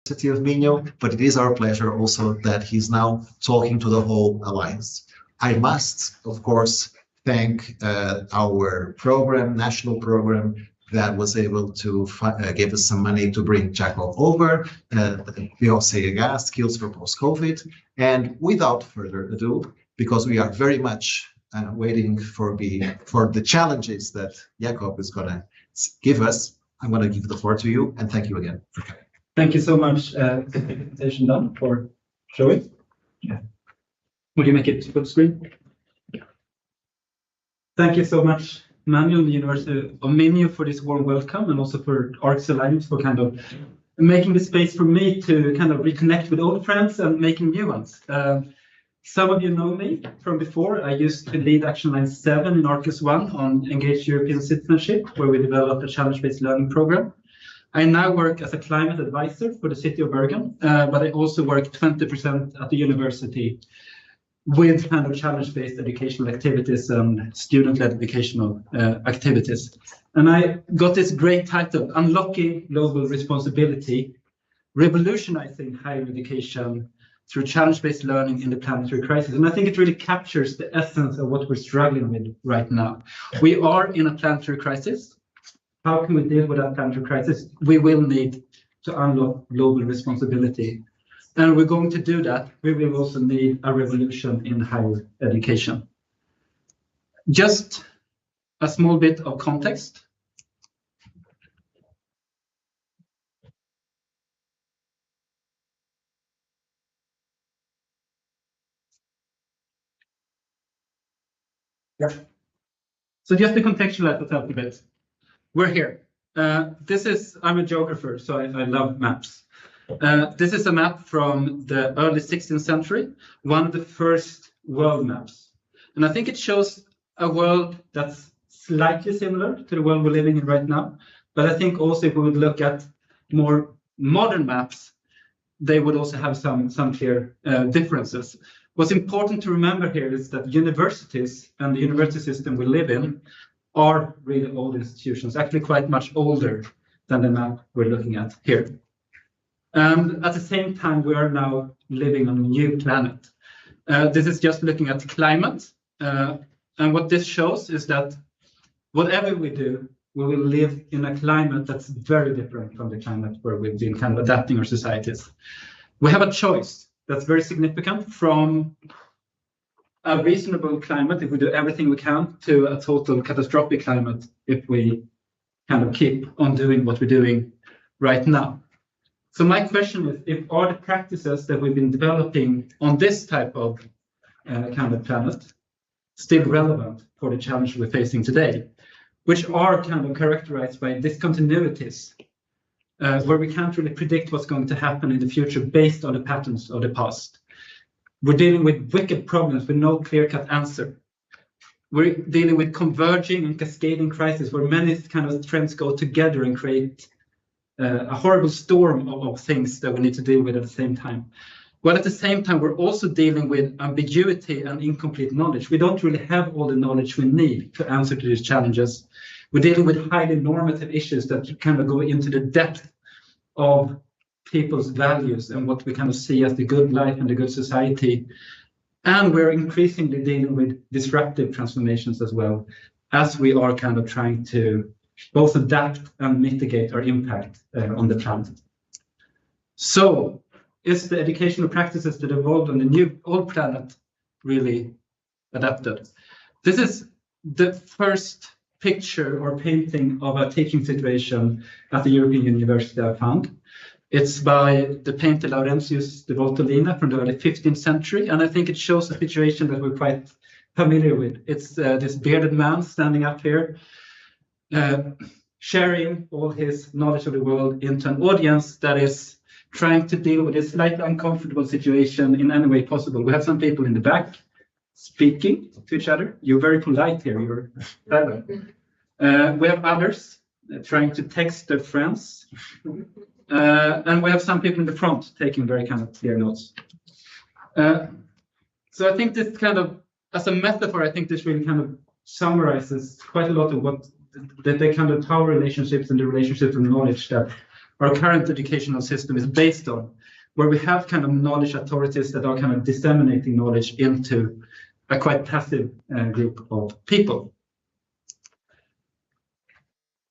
University of Minho, but it is our pleasure also that he's now talking to the whole alliance. I must, of course, thank our program, national program, that was able to give us some money to bring Jacob over, the OCH, Skills for Post-COVID. And without further ado, because we are very much waiting for the challenges that Jacob is going to give us, I'm going to give the floor to you, and thank you again for coming. Thank you so much, presentation done for showing. Yeah. Will you make it full screen? Yeah. Thank you so much, Manuel, and the University of Minho, for this warm welcome, and also for ARCS Alliance for kind of making the space for me to kind of reconnect with old friends and making new ones. Some of you know me from before. I used to lead Action Line 7 in ARCS 1 on Engaged European Citizenship, where we developed a challenge-based learning program. I now work as a climate advisor for the city of Bergen, but I also work 20% at the university with kind of challenge-based educational activities and student-led educational activities. And I got this great title, Unlocking Global Responsibility, Revolutionizing Higher Education through Challenge-Based Learning in the Planetary Crisis. And I think it really captures the essence of what we're struggling with right now. We are in a planetary crisis. How can we deal with that planetary crisis? We will need to unlock global responsibility. And we're going to do that. We will also need a revolution in higher education. Just a small bit of context. Yeah. So just to contextualize myself a bit. We're here. I'm a geographer, so I love maps. This is a map from the early 16th century, one of the first world maps. And I think it shows a world that's slightly similar to the world we're living in right now. But I think also if we would look at more modern maps, they would also have some clear differences. What's important to remember here is that universities and the university system we live in are really old institutions, actually quite much older than the map we're looking at here. And at the same time, we are now living on a new planet. This is just looking at climate. And what this shows is that whatever we do, we will live in a climate that's very different from the climate where we've been kind of adapting our societies. We have a choice that's very significant, from a reasonable climate if we do everything we can to a total catastrophic climate if we kind of keep on doing what we're doing right now. So my question is, are the practices that we've been developing on this type of kind of planet still relevant for the challenge we're facing today, which are kind of characterized by discontinuities, where we can't really predict what's going to happen in the future based on the patterns of the past. We're dealing with wicked problems with no clear-cut answer. We're dealing with converging and cascading crises where many kind of trends go together and create a horrible storm of things that we need to deal with at the same time. Well, at the same time, we're also dealing with ambiguity and incomplete knowledge. We don't really have all the knowledge we need to answer to these challenges. We're dealing with highly normative issues that kind of go into the depth of people's values and what we kind of see as the good life and the good society. And we're increasingly dealing with disruptive transformations as well, as we are kind of trying to both adapt and mitigate our impact on the planet. So is the educational practices that evolved on the new old planet really adapted? This is the first picture or painting of a teaching situation at the European University I found. It's by the painter Laurentius de Voltolina from the early 15th century, and I think it shows a situation that we're quite familiar with. It's this bearded man standing up here, sharing all his knowledge of the world into an audience that is trying to deal with a slightly uncomfortable situation in any way possible. We have some people in the back speaking to each other. You're very polite here. You're clever. We have others trying to text their friends. And we have some people in the front taking very kind of clear notes. So I think this kind of, as a metaphor, I think this really kind of summarizes quite a lot of what the kind of power relationships and the relationships of knowledge that our current educational system is based on, where we have kind of knowledge authorities that are kind of disseminating knowledge into a quite passive group of people.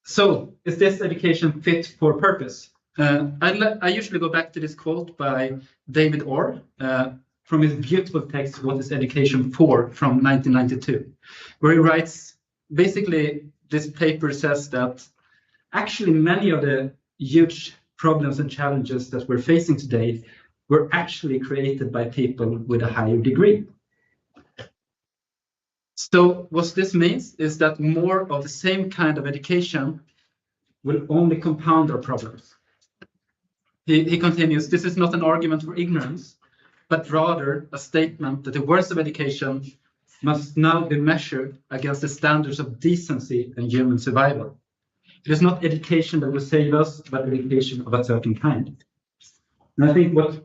So is this education fit for purpose? I usually go back to this quote by David Orr from his beautiful text, What is Education For, from 1992, where he writes, basically, this paper says that actually many of the huge problems and challenges that we're facing today were actually created by people with a higher degree. So what this means is that more of the same kind of education will only compound our problems. He continues, this is not an argument for ignorance, but rather a statement that the worth of education must now be measured against the standards of decency and human survival. It is not education that will save us, but education of a certain kind. And I think what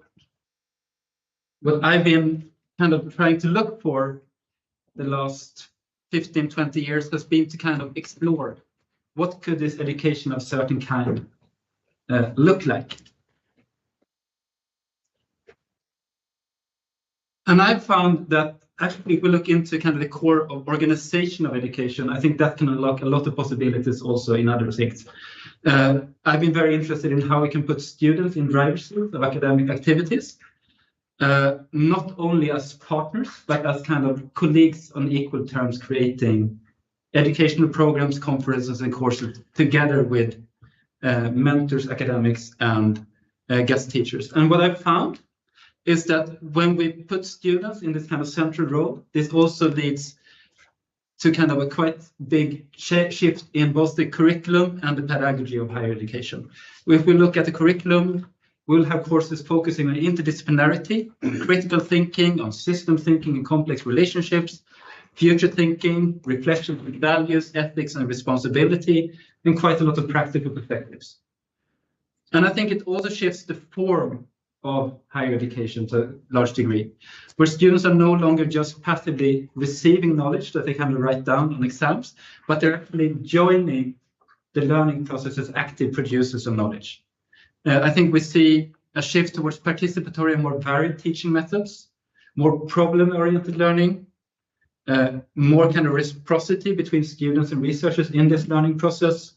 I've been kind of trying to look for the last 15, 20 years has been to kind of explore what could this education of a certain kind look like. And I've found that actually, if we look into kind of the core of organization of education, I think that can unlock a lot of possibilities also in other things. I've been very interested in how we can put students in driver's seats of academic activities, not only as partners, but as kind of colleagues on equal terms, creating educational programs, conferences, and courses together with mentors, academics, and guest teachers. And what I've found is that when we put students in this kind of central role, this also leads to kind of a quite big shift in both the curriculum and the pedagogy of higher education. If we look at the curriculum, we'll have courses focusing on interdisciplinarity, on critical thinking, on system thinking and complex relationships, future thinking, reflection on values, ethics, and responsibility, and quite a lot of practical perspectives. And I think it also shifts the form of higher education to a large degree, where students are no longer just passively receiving knowledge that they kind of write down on exams, but they're actually joining the learning process as active producers of knowledge. I think we see a shift towards participatory and more varied teaching methods, more problem-oriented learning, more kind of reciprocity between students and researchers in this learning process,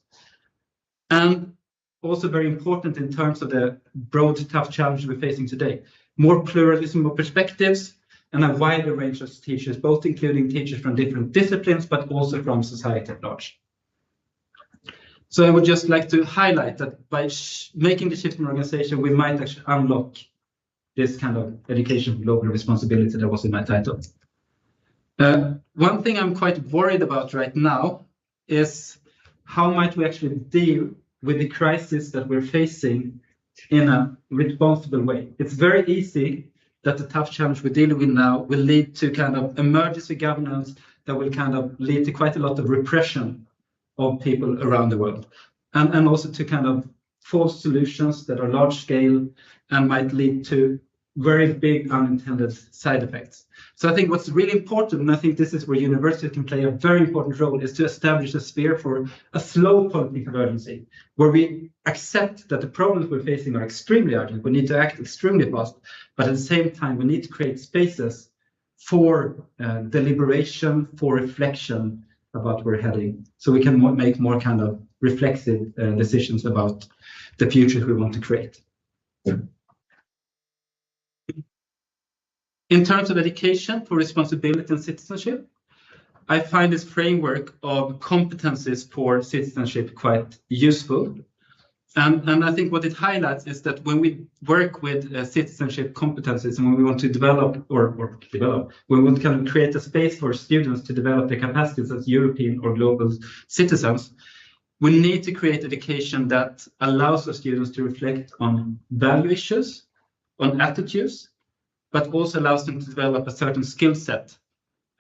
and also very important in terms of the broad, tough challenge we're facing today. More pluralism of perspectives and a wider range of teachers, both including teachers from different disciplines, but also from society at large. So I would just like to highlight that by making the shift in organization, we might actually unlock this kind of education for global responsibility that was in my title. One thing I'm quite worried about right now is how might we actually deal with the crisis that we're facing in a responsible way. It's very easy that the tough challenge we're dealing with now will lead to kind of emergency governance that will kind of lead to quite a lot of repression of people around the world, and also to kind of false solutions that are large scale and might lead to very big unintended side effects. So I think what's really important, and I think this is where universities can play a very important role, is to establish a sphere for a slow political urgency, where we accept that the problems we're facing are extremely urgent. We need to act extremely fast, but at the same time, we need to create spaces for deliberation, for reflection about where we're heading, so we can make more kind of reflexive decisions about the future we want to create. In terms of education for responsibility and citizenship, I find this framework of competencies for citizenship quite useful. And I think what it highlights is that when we work with citizenship competencies and when we want to develop, we want to kind of create a space for students to develop their capacities as European or global citizens, we need to create education that allows the students to reflect on value issues, on attitudes, but also allows them to develop a certain skill set,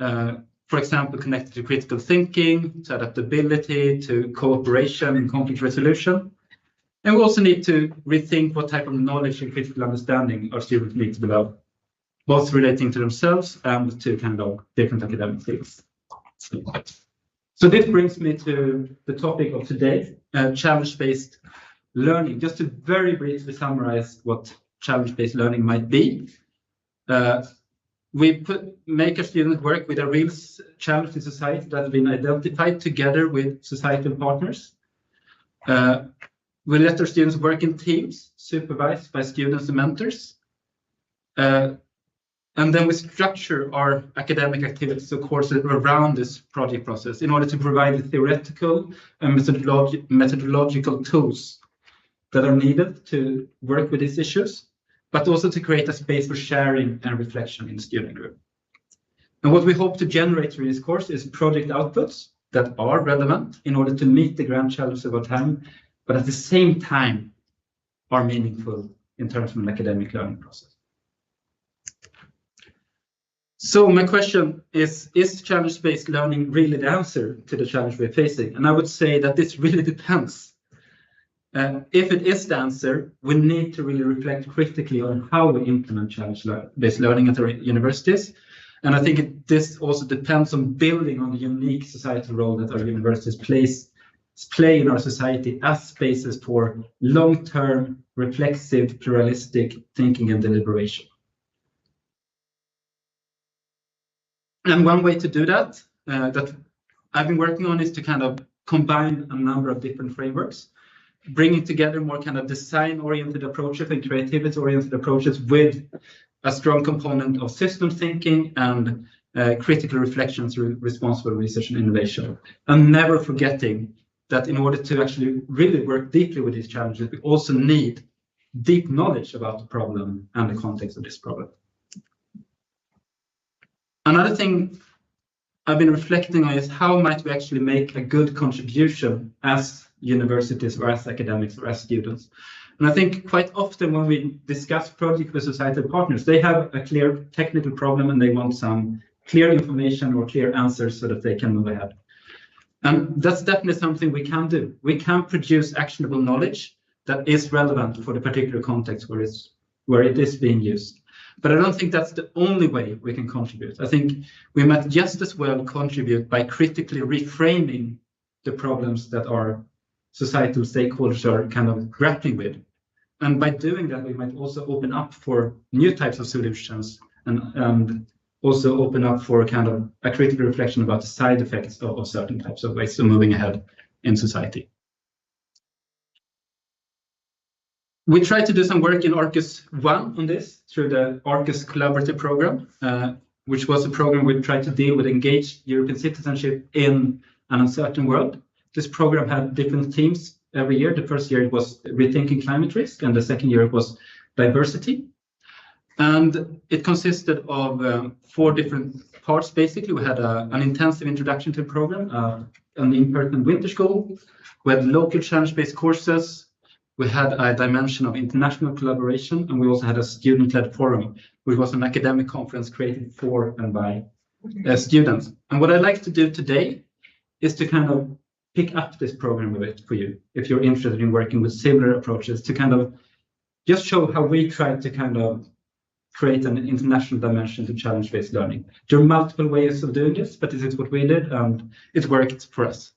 for example, connected to critical thinking, to adaptability, to cooperation and conflict resolution. And we also need to rethink what type of knowledge and critical understanding our students need to develop, both relating to themselves and to kind of different academic fields. So this brings me to the topic of today, challenge-based learning, just to very briefly summarize what challenge-based learning might be. We make our students work with a real challenge in society that has been identified together with societal partners. We let our students work in teams supervised by students and mentors. And then we structure our academic activities, of course, around this project process in order to provide the theoretical and methodological tools that are needed to work with these issues, but also to create a space for sharing and reflection in the student group. And what we hope to generate through this course is project outputs that are relevant in order to meet the grand challenges of our time, but at the same time are meaningful in terms of an academic learning process. So my question is challenge-based learning really the answer to the challenge we're facing? And I would say that this really depends. If it is the answer, we need to really reflect critically on how we implement challenge-based learning at our universities. And I think this also depends on building on the unique societal role that our universities play in our society as spaces for long-term, reflexive, pluralistic thinking and deliberation. And one way to do that, that I've been working on, is to kind of combine a number of different frameworks, bringing together more kind of design-oriented approaches and creativity-oriented approaches with a strong component of system thinking and critical reflection through responsible research and innovation. And never forgetting that in order to actually really work deeply with these challenges, we also need deep knowledge about the problem and the context of this problem. Another thing I've been reflecting on is how might we actually make a good contribution as universities or as academics or as students. And I think quite often when we discuss projects with societal partners, they have a clear technical problem and they want some clear information or clear answers so that they can move ahead. And that's definitely something we can do. We can produce actionable knowledge that is relevant for the particular context where it is being used. But I don't think that's the only way we can contribute. I think we might just as well contribute by critically reframing the problems that our societal stakeholders are kind of grappling with. And by doing that, we might also open up for new types of solutions and also open up for kind of a critical reflection about the side effects of certain types of ways of moving ahead in society. We tried to do some work in Arcus 1 on this through the Arcus Collaborative Program, which was a program we tried to deal with engaged European citizenship in an uncertain world. This program had different themes every year. The first year it was rethinking climate risk, and the second year it was diversity. And it consisted of 4 different parts, basically. We had an intensive introduction to the program, an in-person winter school. We had local challenge-based courses. We had a dimension of international collaboration, and we also had a student-led forum, which was an academic conference created for and by students. And what I'd like to do today is to kind of pick up this program a bit for you, if you're interested in working with similar approaches, to kind of just show how we tried to kind of create an international dimension to challenge-based learning. There are multiple ways of doing this, but this is what we did, and it worked for us.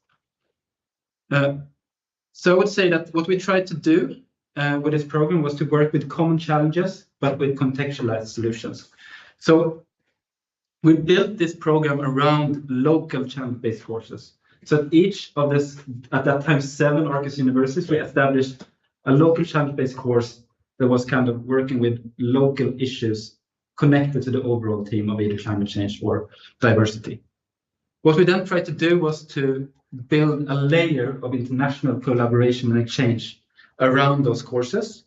So I would say that what we tried to do with this program was to work with common challenges, but with contextualized solutions. So we built this program around local challenge-based courses. So each of this, at that time, 7 Arcus universities, we established a local challenge-based course that was kind of working with local issues connected to the overall theme of either climate change or diversity. What we then tried to do was to build a layer of international collaboration and exchange around those courses.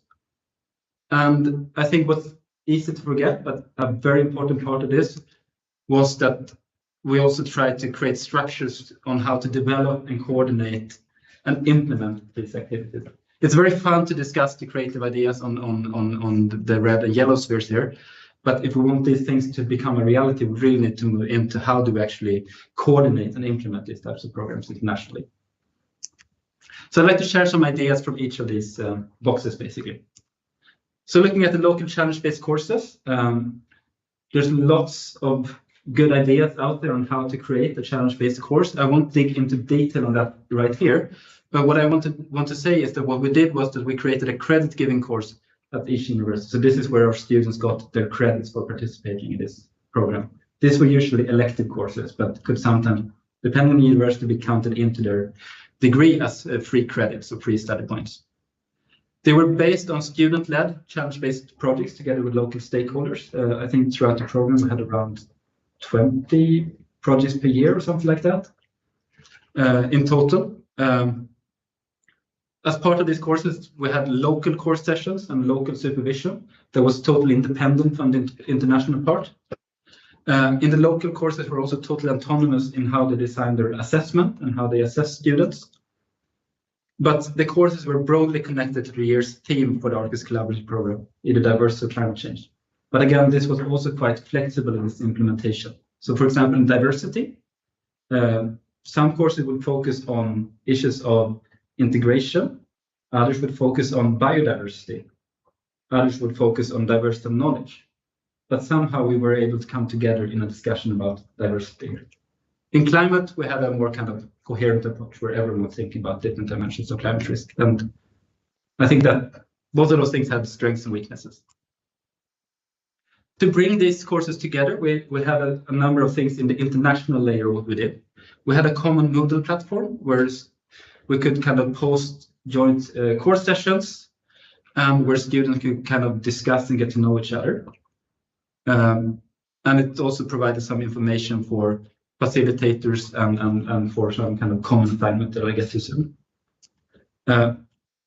And I think what's easy to forget, but a very important part of this, was that we also tried to create structures on how to develop and coordinate and implement these activities. It's very fun to discuss the creative ideas on the red and yellow spheres here. But if we want these things to become a reality, we really need to move into how do we actually coordinate and implement these types of programs internationally. So I'd like to share some ideas from each of these boxes, basically. So looking at the local challenge-based courses, there's lots of good ideas out there on how to create a challenge-based course. I won't dig into detail on that right here, But what I want to say is that what we did was that we created a credit-giving course at each university. So this is where our students got their credits for participating in this program. These were usually elective courses, but could sometimes, depending on the university, be counted into their degree as free credits or free study points. They were based on student-led, challenge-based projects together with local stakeholders. I think throughout the program we had around 20 projects per year or something like that in total. As part of these courses, we had local course sessions and local supervision that was totally independent from the international part. In the local courses, we're also totally autonomous in how they design their assessment and how they assess students. But the courses were broadly connected to the year's theme for the Arcus Collaborative Program, either diversity or climate change. But again, this was also quite flexible in its implementation. So for example, in diversity, some courses would focus on issues of integration, others would focus on biodiversity, others would focus on diversity of knowledge. But somehow we were able to come together in a discussion about diversity. In climate, we had a more kind of coherent approach where everyone was thinking about different dimensions of climate risk. And I think that both of those things have strengths and weaknesses. To bring these courses together, we had a number of things in the international layer. What we did, we had a common Moodle platform where we could kind of post joint course sessions where students could kind of discuss and get to know each other. And it also provided some information for facilitators and for some kind of common assignment that I get to soon.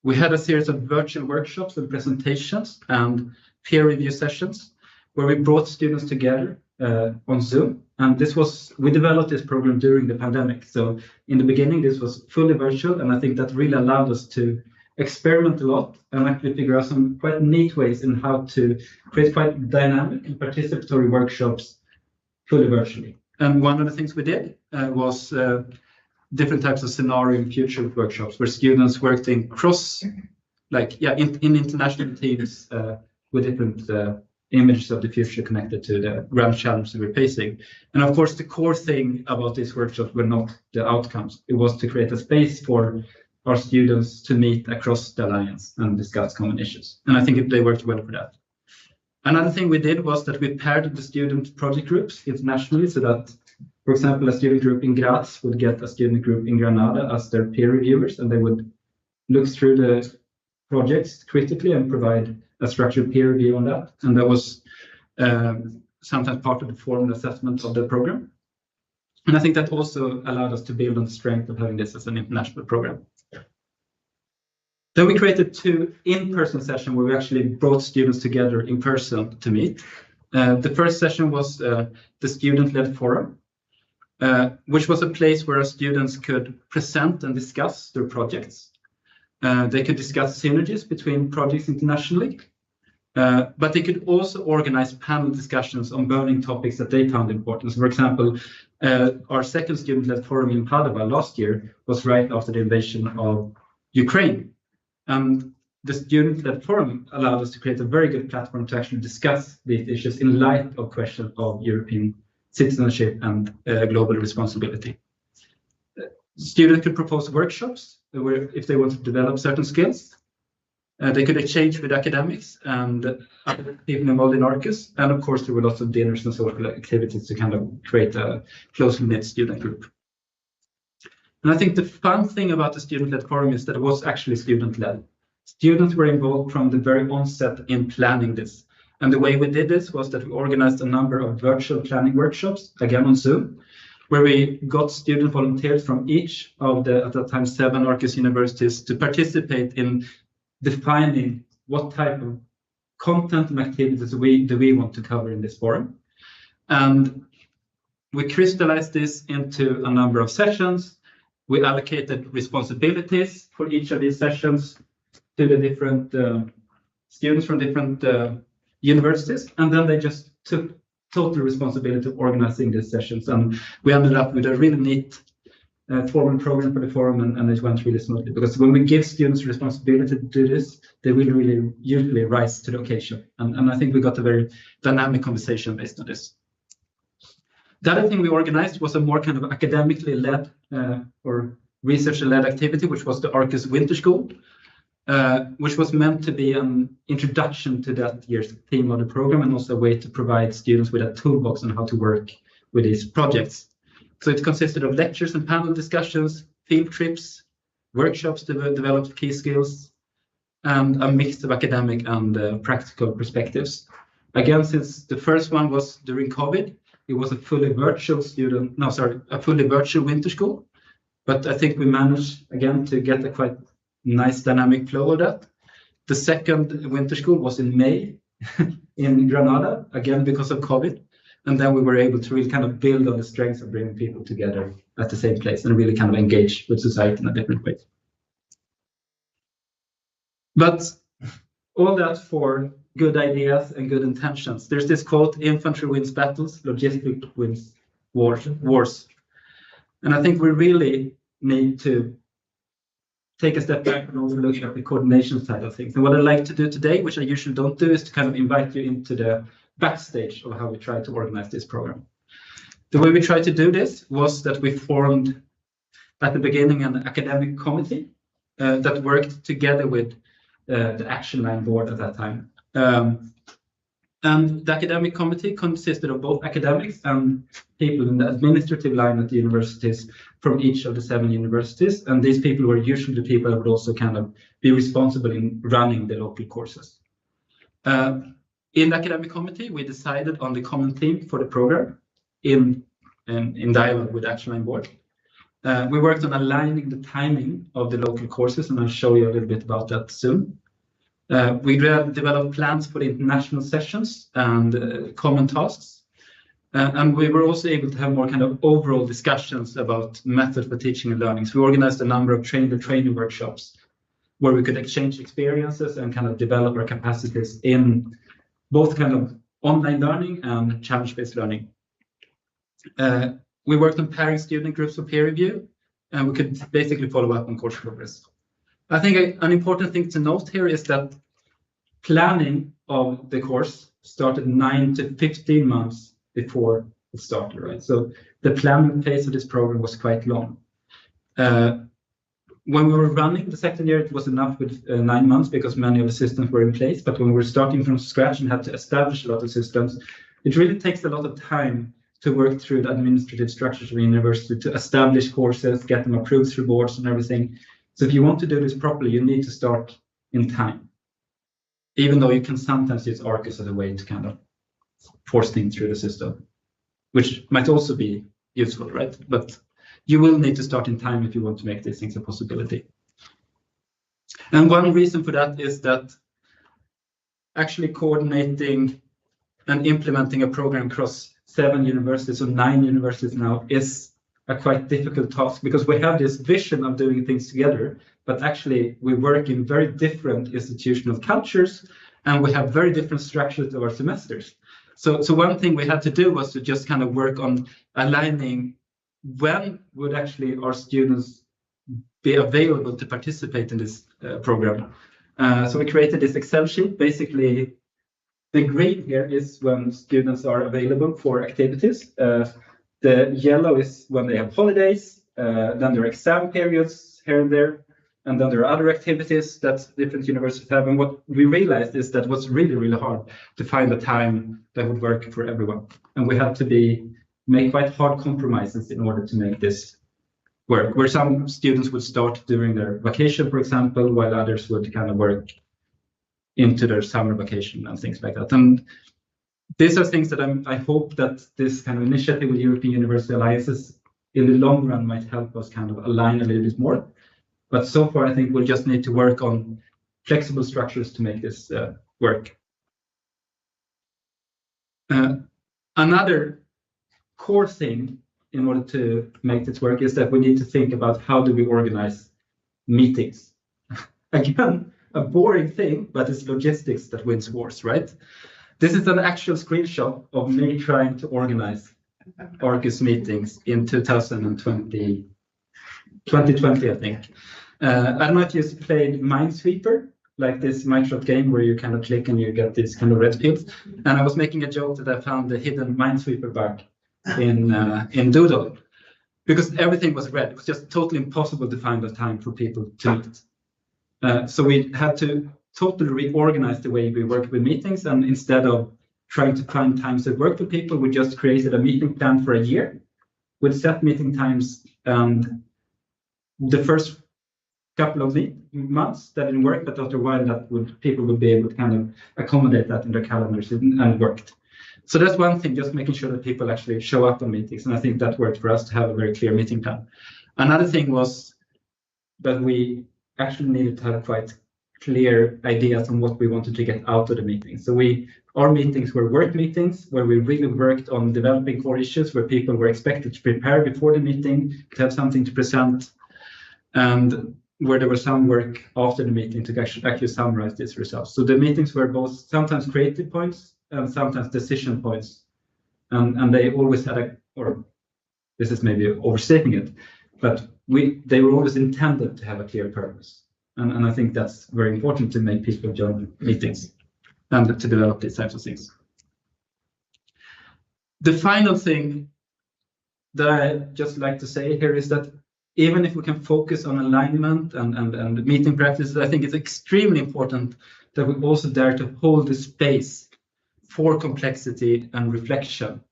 We had a series of virtual workshops and presentations and peer review sessions where we brought students together on Zoom. And we developed this program during the pandemic. So in the beginning, this was fully virtual. And I think that really allowed us to experiment a lot and actually figure out some quite neat ways in how to create quite dynamic and participatory workshops fully virtually. And one of the things we did was different types of scenario and future workshops where students worked in in international teams with different images of the future connected to the grand challenges we're facing. And of course, the core thing about these workshops were not the outcomes. It was to create a space for our students to meet across the alliance and discuss common issues. And I think they worked well for that. Another thing we did was that we paired the student project groups internationally so that, for example, a student group in Graz would get a student group in Granada as their peer reviewers, and they would look through the projects critically and provide a structured peer review on that. And that was sometimes part of the formal assessment of the program. And I think that also allowed us to build on the strength of having this as an international program. Then we created 2 in-person sessions where we actually brought students together in person to meet. The first session was the student-led forum, which was a place where our students could present and discuss their projects. They could discuss synergies between projects internationally, but they could also organize panel discussions on burning topics that they found important. So for example, our second student-led forum in Padova last year was right after the invasion of Ukraine. And the student-led forum allowed us to create a very good platform to actually discuss these issues in light of questions of European citizenship and global responsibility. Students could propose workshops where, if they want to develop certain skills, they could exchange with academics and other people involved in Arcus. And of course, there were lots of dinners and social activities to kind of create a closely knit student group. And I think the fun thing about the student-led forum is that it was actually student-led. Students were involved from the very onset in planning this. And the way we did this was that we organized a number of virtual planning workshops, again on Zoom, where we got student volunteers from each of the, at that time, 7 Arcus universities to participate in defining what type of content and activities do we want to cover in this forum. And we crystallized this into a number of sessions. We allocated responsibilities for each of these sessions to the different students from different universities, and then they just took total responsibility of organizing these sessions. And we ended up with a really neat formal program for the forum, and it went really smoothly, because when we give students responsibility to do this, they will really usually rise to the occasion. And I think we got a very dynamic conversation based on this. The other thing we organized was a more kind of academically led or researcher-led activity, which was the Arcus Winter School, which was meant to be an introduction to that year's theme of the program and also a way to provide students with a toolbox on how to work with these projects. So it consisted of lectures and panel discussions, field trips, workshops to develop key skills, and a mix of academic and practical perspectives. Again, since the first one was during COVID, it was a fully virtual winter school. But I think we managed again to get a quite nice dynamic flow of that. The second winter school was in May in Granada, again because of COVID. And then we were able to really kind of build on the strengths of bringing people together at the same place and really kind of engage with society in a different way. But all that for good ideas and good intentions. There's this quote, infantry wins battles, logistics wins wars. And I think we really need to take a step back and also look at the coordination side of things. And what I'd like to do today, which I usually don't do, is to kind of invite you into the backstage of how we try to organize this program. The way we tried to do this was that we formed at the beginning an academic committee that worked together with the action line board at that time. And the academic committee consisted of both academics and people in the administrative line at the universities from each of the 7 universities. And these people were usually the people that would also kind of be responsible in running the local courses. In the academic committee, we decided on the common theme for the program in dialogue with the action line board. We worked on aligning the timing of the local courses, and I'll show you a little bit about that soon. We developed plans for the international sessions and common tasks. And we were also able to have more kind of overall discussions about methods for teaching and learning. So we organized a number of training workshops where we could exchange experiences and kind of develop our capacities in both kind of online learning and challenge-based learning. We worked on pairing student groups for peer review, and we could basically follow up on course progress. I think an important thing to note here is that planning of the course started 9 to 15 months before it started, right? So the planning phase of this program was quite long. When we were running the second year, it was enough with 9 months because many of the systems were in place. But when we were starting from scratch and had to establish a lot of systems, it really takes a lot of time to work through the administrative structures of the university, to establish courses, get them approved through boards and everything. So if you want to do this properly, you need to start in time, even though you can sometimes use Arcus as a way to kind of force things through the system, which might also be useful, right? But you will need to start in time if you want to make these things a possibility. And one reason for that is that actually coordinating and implementing a program across 7 universities or 9 universities now is a quite difficult task, because we have this vision of doing things together, but actually we work in very different institutional cultures and we have very different structures of our semesters. So one thing we had to do was to just kind of work on aligning when would actually our students be available to participate in this program. So we created this Excel sheet. Basically, the green here is when students are available for activities. The yellow is when they have holidays, then there are exam periods here and there, and then there are other activities that different universities have. And what we realized is that it was really, really hard to find a time that would work for everyone. And we had to make quite hard compromises in order to make this work, where some students would start during their vacation, for example, while others would kind of work into their summer vacation and things like that. And these are things that I hope that this kind of initiative with European University Alliances in the long run might help us kind of align a little bit more. But so far, I think we'll just need to work on flexible structures to make this work. Another core thing in order to make this work is that we need to think about how do we organize meetings. Again, a boring thing, but it's logistics that wins wars, right? This is an actual screenshot of me trying to organize Arcus meetings in 2020, I think. I don't know if you played Minesweeper, like this Microsoft game where you kind of click and you get these kind of red pills. And I was making a joke that I found the hidden Minesweeper bug in Doodle, because everything was red. It was just totally impossible to find a time for people to meet. So we had to totally reorganize the way we work with meetings, and instead of trying to find times that work for people, we just created a meeting plan for a year with set meeting times, and the first couple of months that didn't work, but after a while people would be able to kind of accommodate that in their calendars, and it worked. So that's one thing, just making sure that people actually show up on meetings, and I think that worked for us to have a very clear meeting plan. Another thing was that we actually needed to have quite clear ideas on what we wanted to get out of the meeting. So our meetings were work meetings where we really worked on developing core issues, where people were expected to prepare before the meeting, to have something to present, and where there was some work after the meeting to actually summarize these results. So the meetings were both sometimes creative points and sometimes decision points. And they always had or this is maybe overstating it, but they were always intended to have a clear purpose. And I think that's very important to make people join meetings and to develop these types of things. The final thing that I just like to say here is that even if we can focus on alignment and meeting practices, I think it's extremely important that we also dare to hold the space for complexity and reflection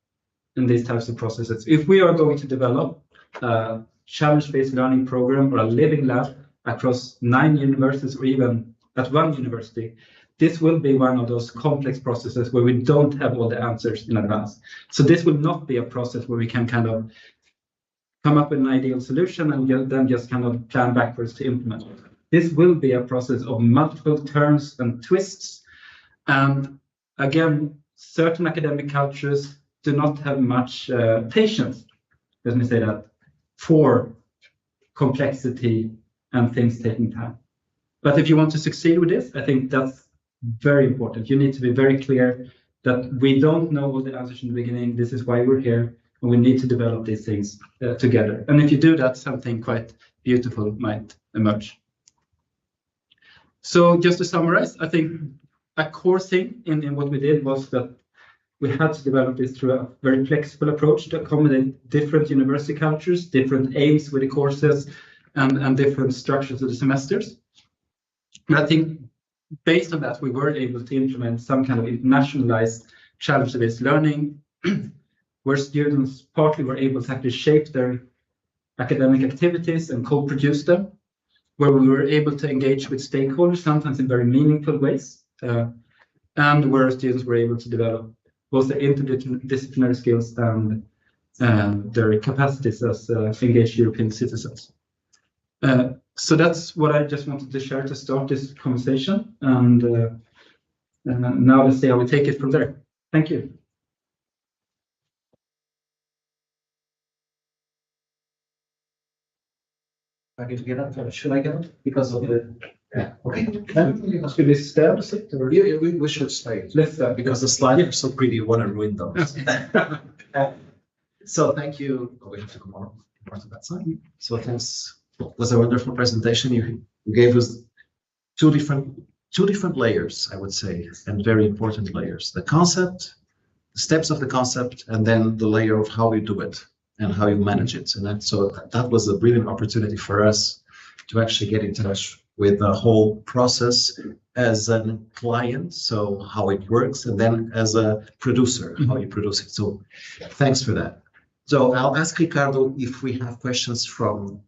in these types of processes. If we are going to develop a challenge-based learning program or a living lab across 9 universities or even at 1 university, this will be one of those complex processes where we don't have all the answers in advance. So this will not be a process where we can kind of come up with an ideal solution and then just kind of plan backwards to implement it. This will be a process of multiple turns and twists. And again, certain academic cultures do not have much patience, let me say that, for complexity and things taking time. But if you want to succeed with this, I think that's very important. You need to be very clear that we don't know all the answers in the beginning. This is why we're here, and we need to develop these things together. And if you do that, something quite beautiful might emerge. So just to summarize, I think a core thing in what we did was that we had to develop this through a very flexible approach to accommodate different university cultures, different aims with the courses, and different structures of the semesters. And I think based on that, we were able to implement some kind of internationalized challenge-based learning, where students partly were able to actually shape their academic activities and co-produce them, where we were able to engage with stakeholders, sometimes in very meaningful ways, and where students were able to develop both their interdisciplinary skills and their capacities as engaged European citizens. So that's what I just wanted to share to start this conversation. And now let's see how we take it from there. Thank you. I need to get up. Should I get up? Because of the... Yeah, okay. Should we stand or sit? Or? Yeah, we should stay. Let's start. Because the slides are so pretty, you want to ruin those. So thank you. Oh, we have to come more to that side. So thanks. It was a wonderful presentation. You gave us two different layers, I would say, and very important layers. The concept, the steps of the concept, and then the layer of how you do it and how you manage it. And that was a brilliant opportunity for us to actually get in touch with the whole process as a client, so how it works, and then as a producer, how you produce it. So thanks for that. So I'll ask Ricardo if we have questions from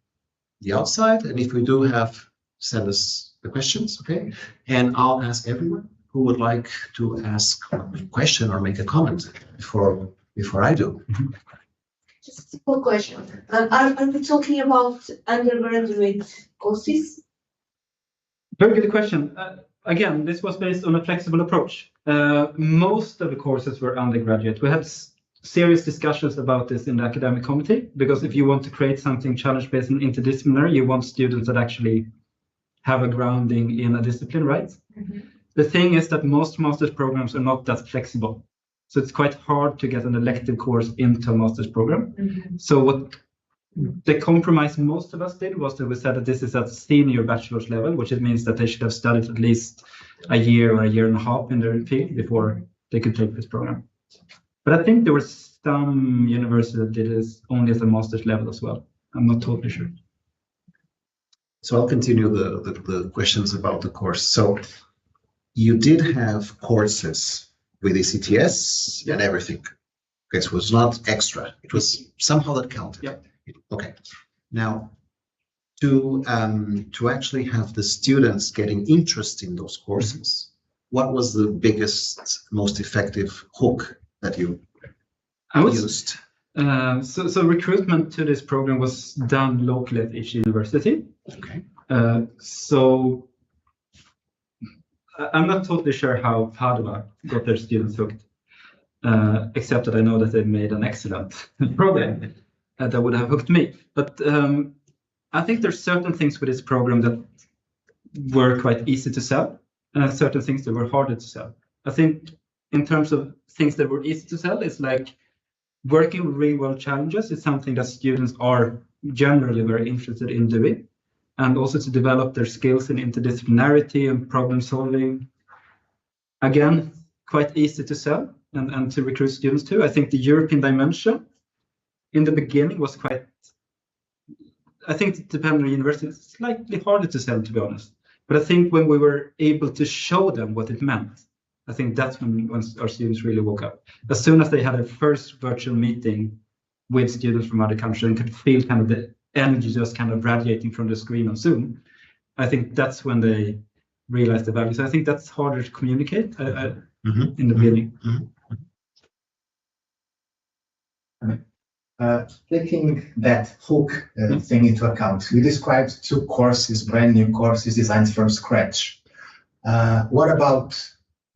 the outside, and if we do have, send us the questions, okay? And I'll ask everyone who would like to ask a question or make a comment before I do. Just a simple question. Are we talking about undergraduate courses? Very good question. Again, this was based on a flexible approach. Most of the courses were undergraduate. We had serious discussions about this in the academic committee, because if you want to create something challenge-based and interdisciplinary, you want students that actually have a grounding in a discipline, right? Mm-hmm. The thing is that most master's programs are not that flexible. So it's quite hard to get an elective course into a master's program. Mm-hmm. So what the compromise most of us did was that we said that this is at senior bachelor's level, which it means that they should have studied at least a year or a year and a half in their field before they could take this program. But I think there was some universities did this only at the master's level as well. I'm not totally sure. So I'll continue the questions about the course. So you did have courses with ECTS and everything. Okay, so it was not extra. It was somehow that counted. Yeah. Okay. Now, to actually have the students getting interest in those courses, what was the biggest, most effective hook that you used? So recruitment to this program was done locally at each university. Okay. So I'm not totally sure how Padua got their students hooked, except that I know that they made an excellent program that would have hooked me. But I think there's certain things with this program that were quite easy to sell, and certain things that were harder to sell. I think in terms of things that were easy to sell, it's like working with real-world challenges is something that students are generally very interested in doing, and also to develop their skills in interdisciplinarity and problem solving. Again, quite easy to sell and to recruit students to. I think the European dimension in the beginning was quite, I think depending on the university, it's slightly harder to sell, to be honest. But I think when we were able to show them what it meant, I think that's when our students really woke up. As soon as they had their first virtual meeting with students from other countries and could feel kind of the energy just kind of radiating from the screen on Zoom, I think that's when they realized the value. So I think that's harder to communicate in the beginning. Taking that hook thing into account, you described 2 courses, brand new courses designed from scratch. What about,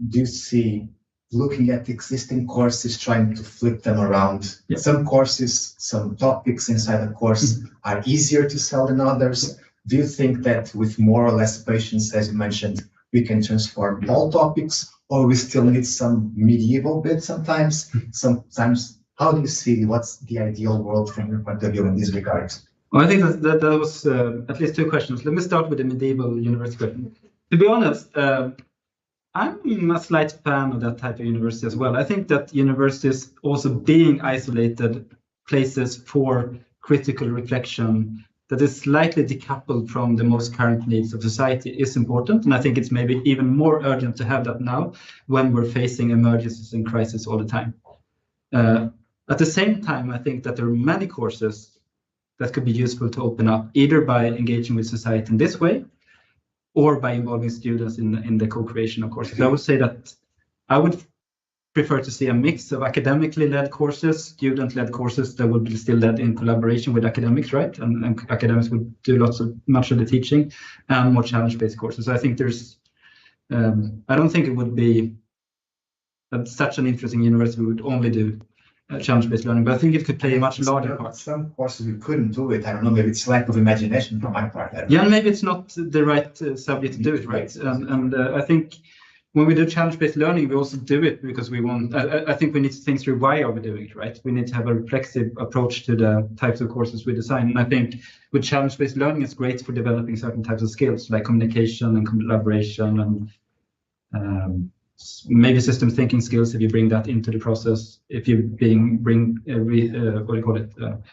do you see looking at existing courses, trying to flip them around? Yeah. Some courses, some topics inside a course are easier to sell than others. Do you think that with more or less patience, as you mentioned, we can transform all topics, or we still need some medieval bit sometimes? Sometimes, how do you see what's the ideal world from your point of view in this regard? Well, I think that was at least 2 questions. Let me start with the medieval university question. To be honest, I'm a slight fan of that type of university as well. I think that universities also being isolated places for critical reflection that is slightly decoupled from the most current needs of society is important. And I think it's maybe even more urgent to have that now when we're facing emergencies and crises all the time. At the same time, I think that there are many courses that could be useful to open up, either by engaging with society in this way, or by involving students in the co-creation of courses. I would say that I would prefer to see a mix of academically led courses, student-led courses that would be still led in collaboration with academics, right? And academics would do much of the teaching, and more challenge-based courses. So I think there's, I don't think it would be such an interesting university we would only do challenge-based learning, but I think it could play a much larger part. Some courses we couldn't do it. I don't know, maybe it's lack of imagination from my part. Yeah, maybe it's not the right subject to do it, right? And I think when we do challenge-based learning, we also do it because we want, I think we need to think through why are we doing it, right? We need to have a reflexive approach to the types of courses we design. And I think with challenge-based learning, it's great for developing certain types of skills like communication and collaboration and maybe system thinking skills if you bring that into the process. If you bring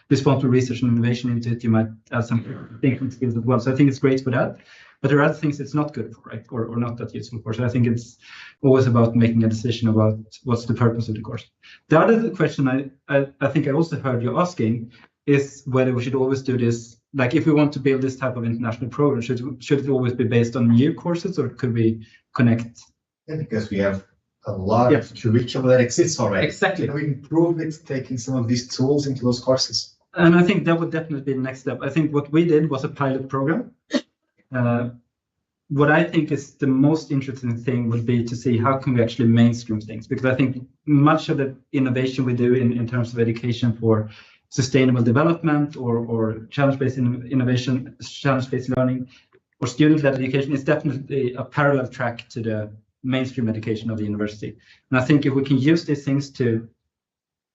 responsible research and innovation into it, you might add some thinking skills as well. So I think it's great for that. But there are other things it's not good for, right? Or not that useful for. So I think it's always about making a decision about what's the purpose of the course. The other question I think I also heard you asking is whether we should always do this. Like if we want to build this type of international program, should it always be based on new courses, or could we connect? Yeah, because we have a lot of curriculum that exists already. Exactly. We improve it, taking some of these tools into those courses. And I think that would definitely be the next step. I think what we did was a pilot program. What I think is the most interesting thing would be to see how can we actually mainstream things, because I think much of the innovation we do in terms of education for sustainable development or challenge-based innovation, challenge-based learning, or student-led education is definitely a parallel track to the mainstream education of the university. And I think if we can use these things to,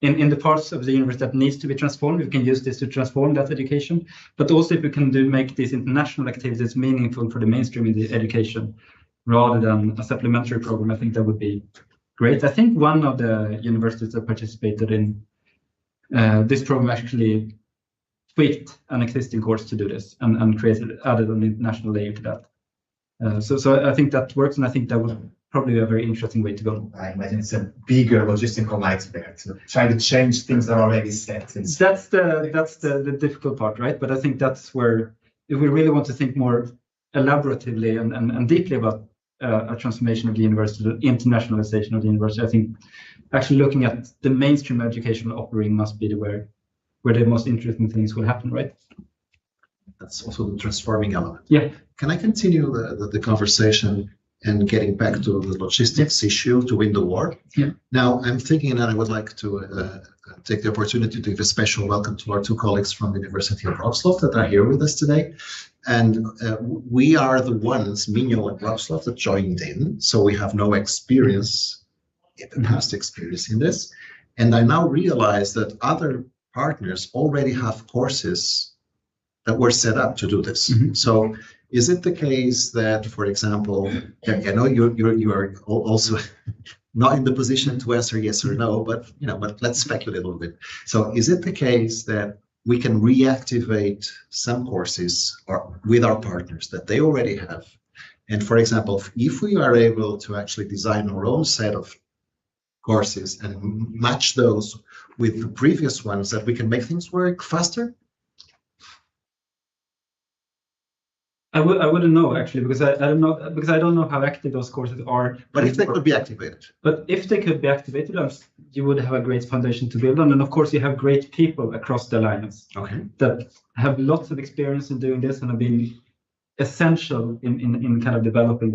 in the parts of the university that needs to be transformed, we can use this to transform that education. But also if we can make these international activities meaningful for the mainstream in the education rather than a supplementary program, I think that would be great. I think one of the universities that participated in this program actually tweaked an existing course to do this and added an international layer to that. So I think that works, and I think that would probably be a very interesting way to go. I imagine it's a bigger logistical nightmare to try to change things that are already set. That's the difficult part, right? But I think that's where, if we really want to think more elaboratively and deeply about a transformation of the university, the internationalization of the university, I think actually looking at the mainstream educational offering must be where the most interesting things will happen, right? That's also the transforming element. Yeah. Can I continue the conversation and getting back to the logistics issue to win the war? Yeah. Now, I'm thinking that I would like to take the opportunity to give a special welcome to our two colleagues from the University of Wrocław that are here with us today. And we are the ones, Minho and Wrocław, that joined in. So we have no experience, past experience in this. And I now realize that other partners already have courses that were set up to do this. Mm-hmm. So is it the case that, for example, I know you are also not in the position to answer yes or no, but let's speculate a little bit. So is it the case that we can reactivate some courses with our partners that they already have? And for example, if we are able to actually design our own set of courses and match those with the previous ones, that we can make things work faster? I wouldn't know actually, because I don't know how active those courses are. But if they could be activated. But if they could be activated, you would have a great foundation to build on, and of course you have great people across the alliance that have lots of experience in doing this and have been essential in kind of developing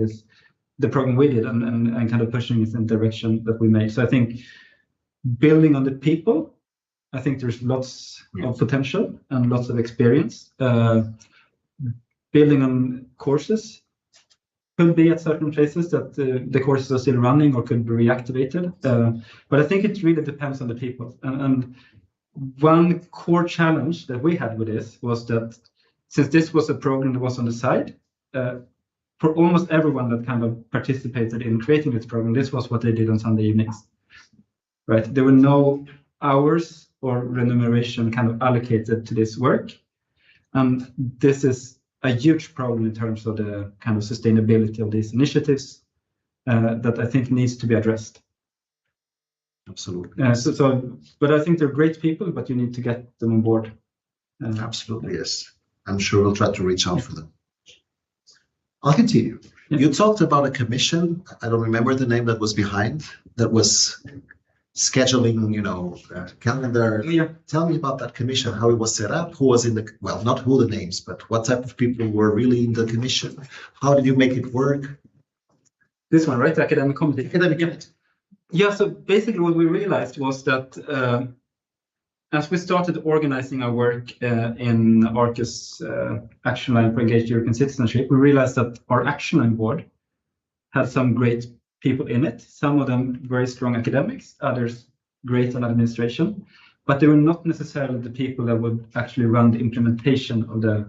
the program we did and kind of pushing it in the direction that we made. So I think building on the people, I think there's lots of potential and lots of experience. Building on courses could be at certain places that the courses are still running or could be reactivated. But I think it really depends on the people. And one core challenge that we had with this was that since this was a program that was on the side, for almost everyone that kind of participated in creating this program, this was what they did on Sunday evenings, right? There were no hours or remuneration kind of allocated to this work. And this is a huge problem in terms of the kind of sustainability of these initiatives that I think needs to be addressed. Absolutely. But I think they're great people, but you need to get them on board. Absolutely, yes. I'm sure we'll try to reach out for them. I'll continue. Yeah. You talked about a commission. I don't remember the name that was behind, that was scheduling, calendar. Yeah. Tell me about that commission, how it was set up, who was in the, well, not who the names, but what type of people were really in the commission? How did you make it work? This one, right? The academic committee. Academic committee. Yeah, so basically what we realized was that as we started organizing our work in ARCU's Action Line for Engaged European Citizenship, we realized that our Action Line board had some great people in it, some of them very strong academics, others great on administration, but they were not necessarily the people that would actually run the implementation of the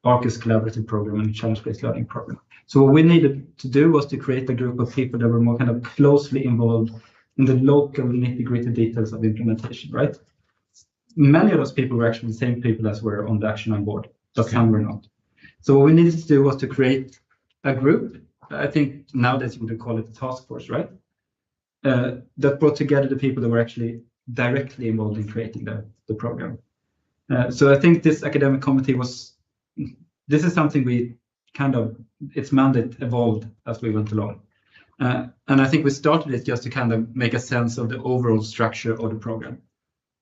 ARCU's collaborative program and challenge-based learning program. So what we needed to do was to create a group of people that were more kind of closely involved in the local nitty-gritty details of implementation, right? Many of those people were actually the same people as were on the Action Line board, but some were not. So what we needed to do was to create a group. I think nowadays you would call it a task force, right? That brought together the people that were actually directly involved in creating the program. So I think this academic committee this is something we kind of, its mandate evolved as we went along. And I think we started it just to kind of make a sense of the overall structure of the program.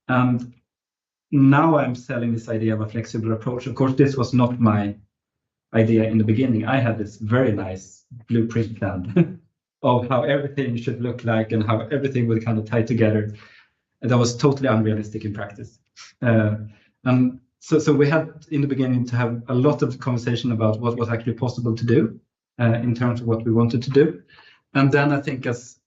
And now I'm selling this idea of a flexible approach. Of course, this was not my idea in the beginning. I had this very nice blueprint plan of how everything should look like and how everything would kind of tie together. And that was totally unrealistic in practice. And so we had in the beginning to have a lot of conversation about what was actually possible to do in terms of what we wanted to do. And then I think as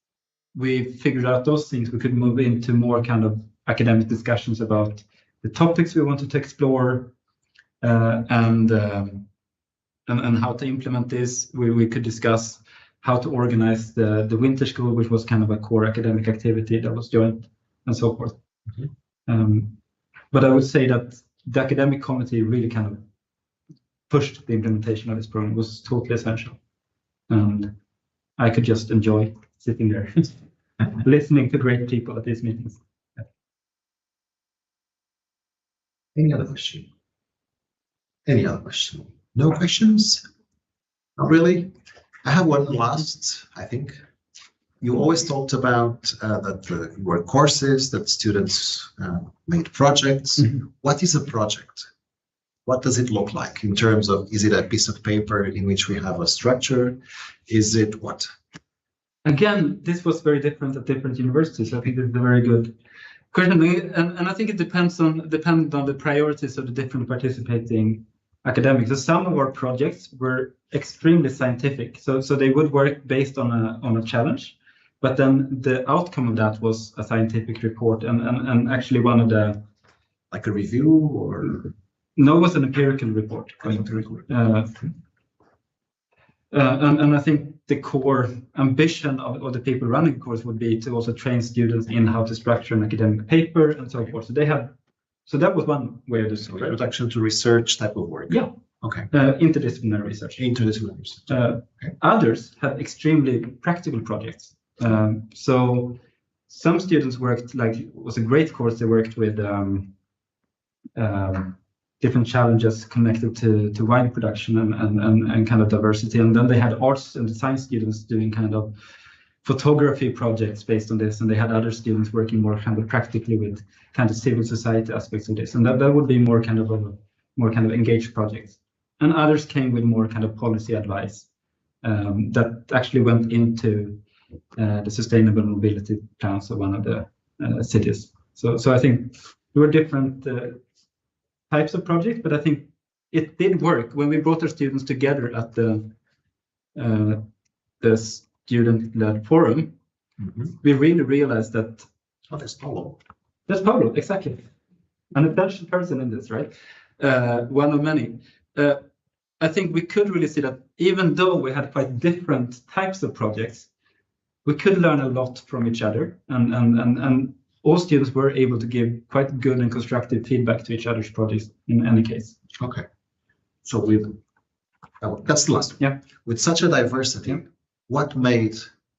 we figured out those things, we could move into more kind of academic discussions about the topics we wanted to explore and how to implement this. We could discuss how to organize the winter school, which was kind of a core academic activity that was joined, and so forth. But I would say that the academic committee really kind of pushed the implementation of this program. It was totally essential. And I could just enjoy sitting there, listening to great people at these meetings. Any other question? Any other question? No questions? Not really. I have one last, I think. You always talked about that there were courses, that students made projects. What is a project? What does it look like in terms of, is it a piece of paper in which we have a structure? Is it what? Again, this was very different at different universities. I think this is a very good question. And I think it depends on the priorities of the different participating academics. So some of our projects were extremely scientific. So they would work based on a challenge. But then the outcome of that was a scientific report, and actually one of the, like a review or? No, it was an empirical report. An empirical report. And I think the core ambition of the people running the course would be to also train students in how to structure an academic paper and so forth. So that was one way of doing it. So it was actually to research type of work. Yeah. Okay. Interdisciplinary research. Interdisciplinary research. Okay. Others had extremely practical projects. So some students worked, like, it was a great course. They worked with different challenges connected to wine production and kind of diversity. And then they had arts and design students doing kind of photography projects based on this. And they had other students working more kind of practically with kind of civil society aspects of this. And that would be more kind of engaged projects. And others came with more kind of policy advice that actually went into the sustainable mobility plans of one of the cities. So I think there were different types of projects, but I think it did work when we brought our students together at the student-led forum. We really realized that. Oh, that's Paulo. That's Paulo, exactly. An essential person in this, right? One of many. I think we could really see that even though we had quite different types of projects, we could learn a lot from each other, and all students were able to give quite good and constructive feedback to each other's projects in any case. Okay. So that's the last one. Yeah. With such a diversity, what made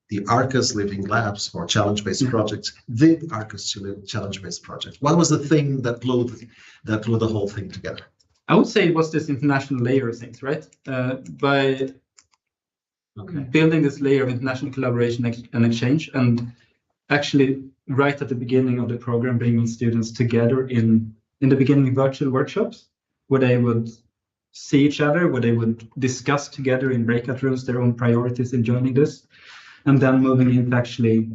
the Arcus Living Labs or challenge-based projects the Arcus challenge-based project? What was the thing that glued the whole thing together? I would say it was this international layer of things, right? By building this layer of international collaboration and exchange, and actually right at the beginning of the program, bringing students together in the beginning virtual workshops where they would see each other, where they would discuss together in breakout rooms their own priorities in joining this, and then moving into actually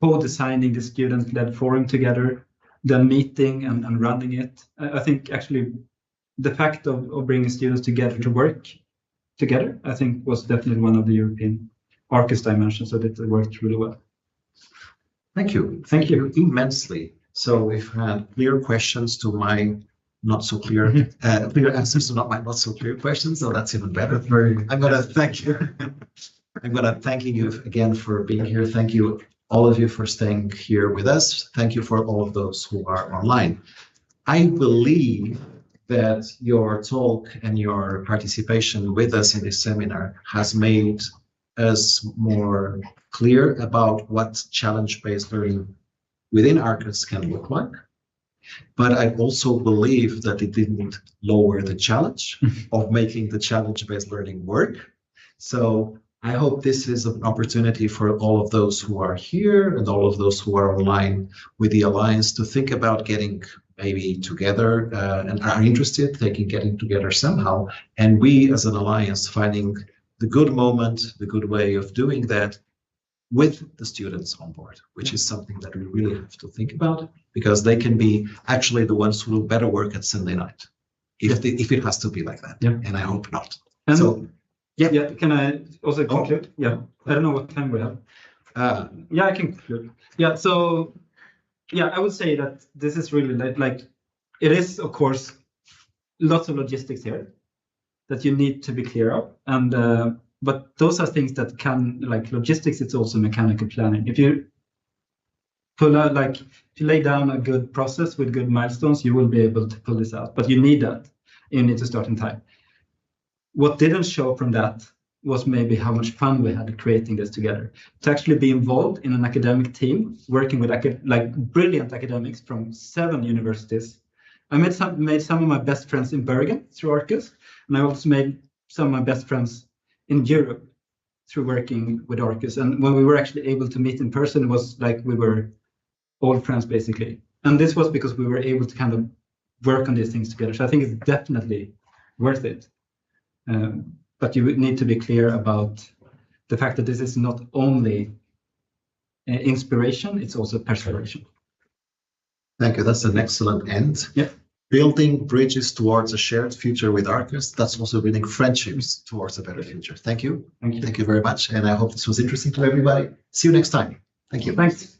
co-designing the student-led forum together, then meeting and running it. I think actually the fact of bringing students together to work together, I think, was definitely one of the European Arcus dimensions that it worked really well. Thank you. Thank you immensely. So we've had clear questions to my not so clear, clear answers to my not so clear questions. So that's even better. I'm going to thank you. I'm going to thank you again for being here. Thank you, all of you, for staying here with us. Thank you for all of those who are online. I believe that your talk and your participation with us in this seminar has made us more clear about what challenge-based learning within Arcus can look like. But I also believe that it didn't lower the challenge of making the challenge-based learning work. So I hope this is an opportunity for all of those who are here and all of those who are online with the Alliance to think about getting maybe together and are interested, getting together somehow. And we as an Alliance finding the good moment, the good way of doing that with the students on board, which is something that we really have to think about, because they can be actually the ones who will better work at Sunday night, if it has to be like that. Yeah. And I hope not. And so, yeah, can I also conclude? Yeah, I don't know what time we have. Yeah, I can conclude. Yeah, so yeah, I would say that this is really like it is, of course, lots of logistics here that you need to be clear of, and but those are things that can, like logistics, it's also mechanical planning. If you pull out, like if you lay down a good process with good milestones, you will be able to pull this out. But you need that. You need to start in time. What didn't show from that was maybe how much fun we had creating this together. To actually be involved in an academic team, working with brilliant academics from 7 universities. I made some of my best friends in Bergen through Arcus, and I also made some of my best friends in Europe through working with Arcus. And when we were actually able to meet in person, it was like we were old friends basically. And this was because we were able to kind of work on these things together. So I think it's definitely worth it. But you need to be clear about the fact that this is not only inspiration, it's also perspiration. Thank you. That's an excellent end. Yeah. Building bridges towards a shared future with Arcus. That's also building friendships towards a better future. Thank you. Thank you. Thank you very much. And I hope this was interesting to everybody. See you next time. Thank you. Thanks.